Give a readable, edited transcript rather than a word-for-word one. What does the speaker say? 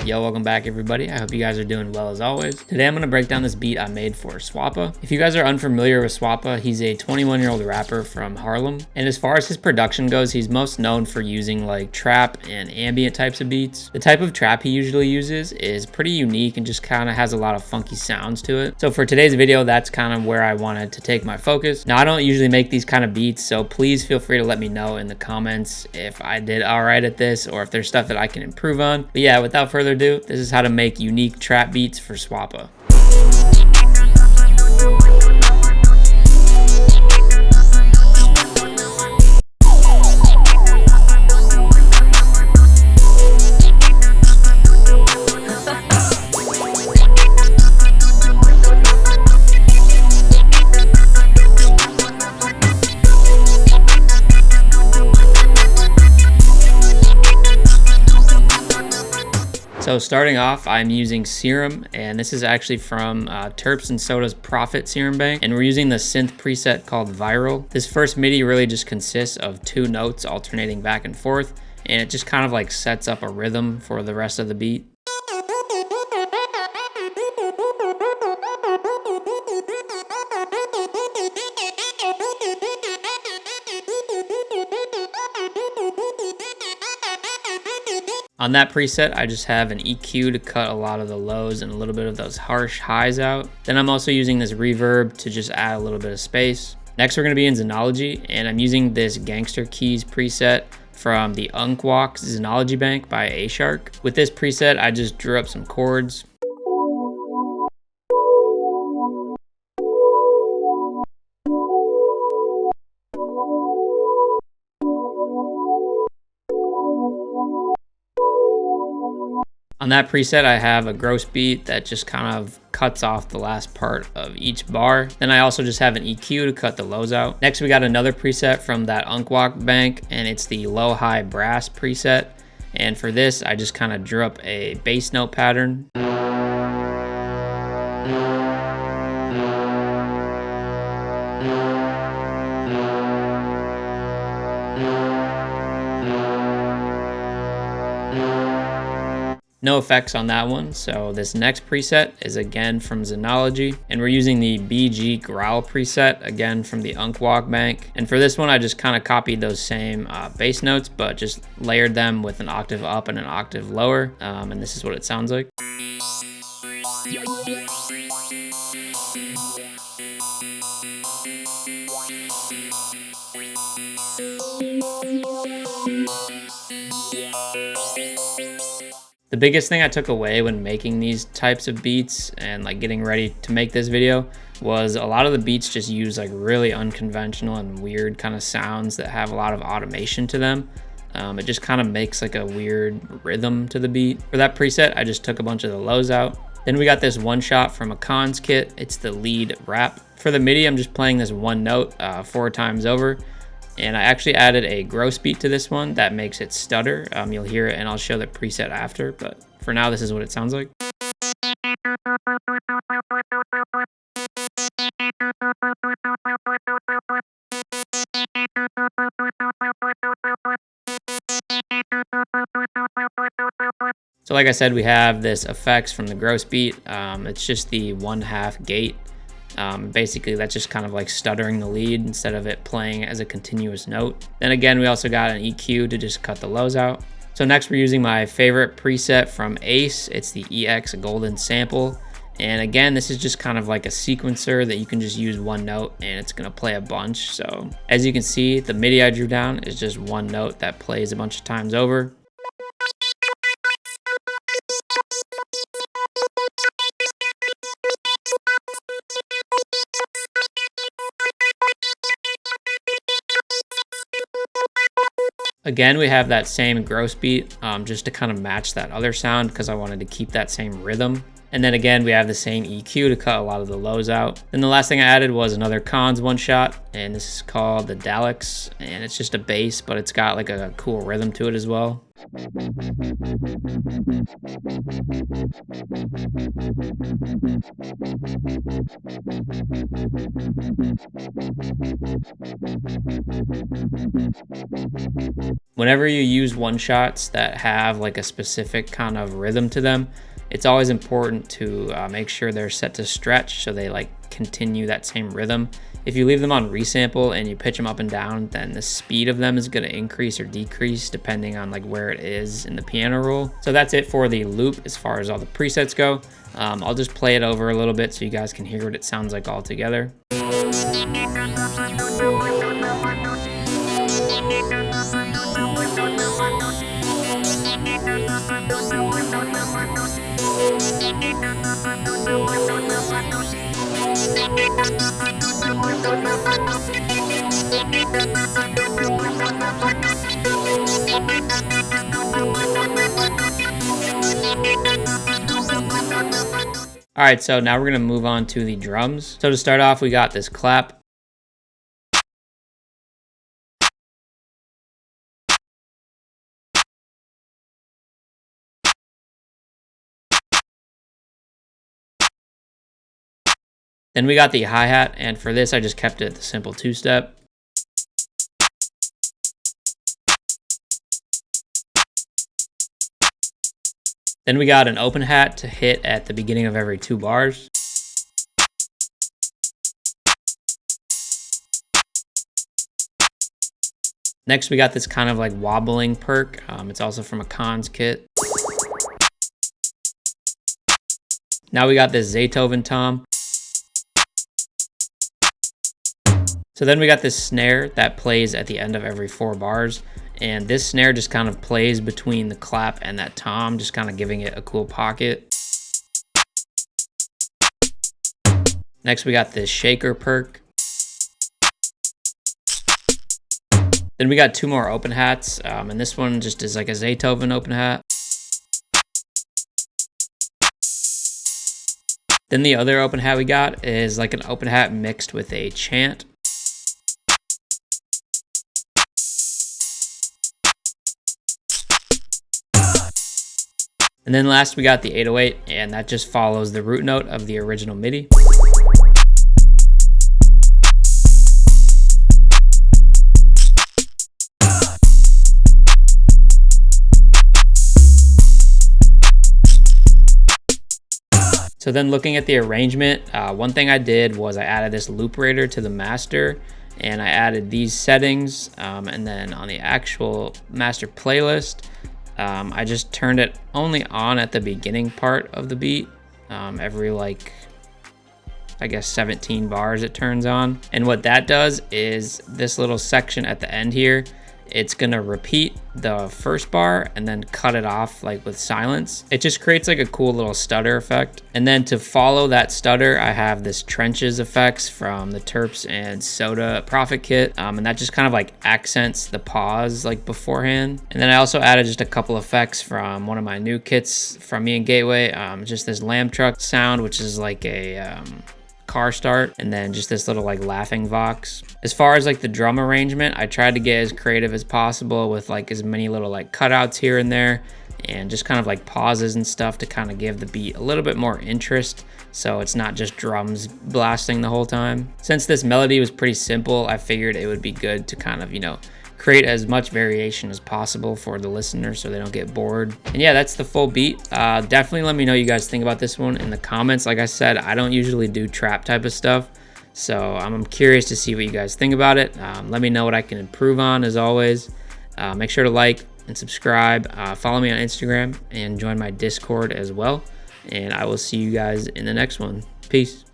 Yo, welcome back everybody. I hope you guys are doing well as always. Today I'm gonna break down this beat I made for SWAPA. If you guys are unfamiliar with SWAPA, he's a 21-year-old rapper from Harlem. And as far as his production goes, he's most known for using like trap and ambient types of beats. The type of trap he usually uses is pretty unique and just kind of has a lot of funky sounds to it. So for today's video, that's kind of where I wanted to take my focus. Now I don't usually make these kind of beats, so please feel free to let me know in the comments if I did all right at this or if there's stuff that I can improve on. But yeah, without further ado, this is how to make unique trap beats for SWAPA. So starting off, I'm using Serum, and this is actually from Terps and Soda's Profit Serum Bank, and we're using the synth preset called Viral. This first MIDI really just consists of 2 notes alternating back and forth, and it just kind of like sets up a rhythm for the rest of the beat. On that preset, I just have an EQ to cut a lot of the lows and a little bit of those harsh highs out. Then I'm also using this reverb to just add a little bit of space. Next, we're gonna be in Xenology, and I'm using this Gangster Keys preset from the Unkwok Xenology Bank by A Shark. With this preset, I just drew up some chords. On that preset, I have a gross beat that just kind of cuts off the last part of each bar. Then I also just have an EQ to cut the lows out. Next, we got another preset from that Unkwok bank, and it's the low-high brass preset. And for this, I just kind of drew up a bass note pattern. No effects on that one. So this next preset is again from Xenology, and we're using the BG Growl preset again from the Unkwok bank. And for this one, I just kind of copied those same bass notes, but just layered them with an octave up and an octave lower. And this is what it sounds like. The biggest thing I took away when making these types of beats and like getting ready to make this video was a lot of the beats just use like really unconventional and weird kind of sounds that have a lot of automation to them. It just kind of makes like a weird rhythm to the beat. For that preset, I just took a bunch of the lows out. Then we got this one shot from a Cons kit. It's the lead rap. For the MIDI, I'm just playing this one note 4 times over. And I actually added a gross beat to this one that makes it stutter. You'll hear it and I'll show the preset after, but for now, this is what it sounds like. So like I said, we have this effects from the gross beat. It's just the 1/2 gate. Basically that's just kind of like stuttering the lead instead of it playing as a continuous note. Then again, we also got an EQ to just cut the lows out. So next we're using my favorite preset from Ace. It's the EX Golden Sample. And again, this is just kind of like a sequencer that you can just use one note and it's gonna play a bunch. So as you can see, the MIDI I drew down is just one note that plays a bunch of times over. Again, we have that same gross beat just to kind of match that other sound because I wanted to keep that same rhythm. And then again, we have the same EQ to cut a lot of the lows out. Then the last thing I added was another Cons one shot, and this is called the Daleks, and it's just a bass, but it's got like a cool rhythm to it as well. Whenever you use one shots that have like a specific kind of rhythm to them, it's always important to make sure they're set to stretch so they like continue that same rhythm. If you leave them on resample and you pitch them up and down, then the speed of them is going to increase or decrease depending on like where it is in the piano roll. So that's it for the loop as far as all the presets go. I'll just play it over a little bit so you guys can hear what it sounds like all together. All right, so now we're gonna move on to the drums. So to start off, we got this clap. Then we got the hi-hat, and for this, I just kept it the simple two-step. Then we got an open hat to hit at the beginning of every 2 bars. Next, we got this kind of like wobbling perk. It's also from a cons kit. Now we got this Beethoven tom. So then we got this snare that plays at the end of every 4 bars. And this snare just kind of plays between the clap and that tom, just kind of giving it a cool pocket. Next, we got this shaker perk. Then we got 2 more open hats, and this one just is like a Beethoven open hat. Then the other open hat we got is like an open hat mixed with a chant. And then last we got the 808, and that just follows the root note of the original MIDI. So then looking at the arrangement, one thing I did was I added this loop rater to the master, and I added these settings, and then on the actual master playlist, I just turned it only on at the beginning part of the beat. Every like, I guess 17 bars it turns on. And what that does is this little section at the end here, it's gonna repeat the first bar and then cut it off like with silence. It just creates like a cool little stutter effect. And then to follow that stutter, I have this trenches effects from the Terps and Soda Profit Kit. And that just kind of like accents the pause like beforehand. And then I also added just a couple effects from one of my new kits from me and Gateway. Just this lamb truck sound, which is like a car start, and then just this little like laughing vox. As far as like the drum arrangement, I tried to get as creative as possible with like as many little like cutouts here and there, and just kind of like pauses and stuff to kind of give the beat a little bit more interest, so it's not just drums blasting the whole time. Since this melody was pretty simple, I figured it would be good to kind of, you know, create as much variation as possible for the listener so they don't get bored. And yeah, that's the full beat. Definitely let me know you guys think about this one in the comments. Like I said, I don't usually do trap type of stuff, so I'm curious to see what you guys think about it. Let me know what I can improve on, as always. Make sure to like and subscribe. Follow me on Instagram and join my Discord as well. And I will see you guys in the next one. Peace.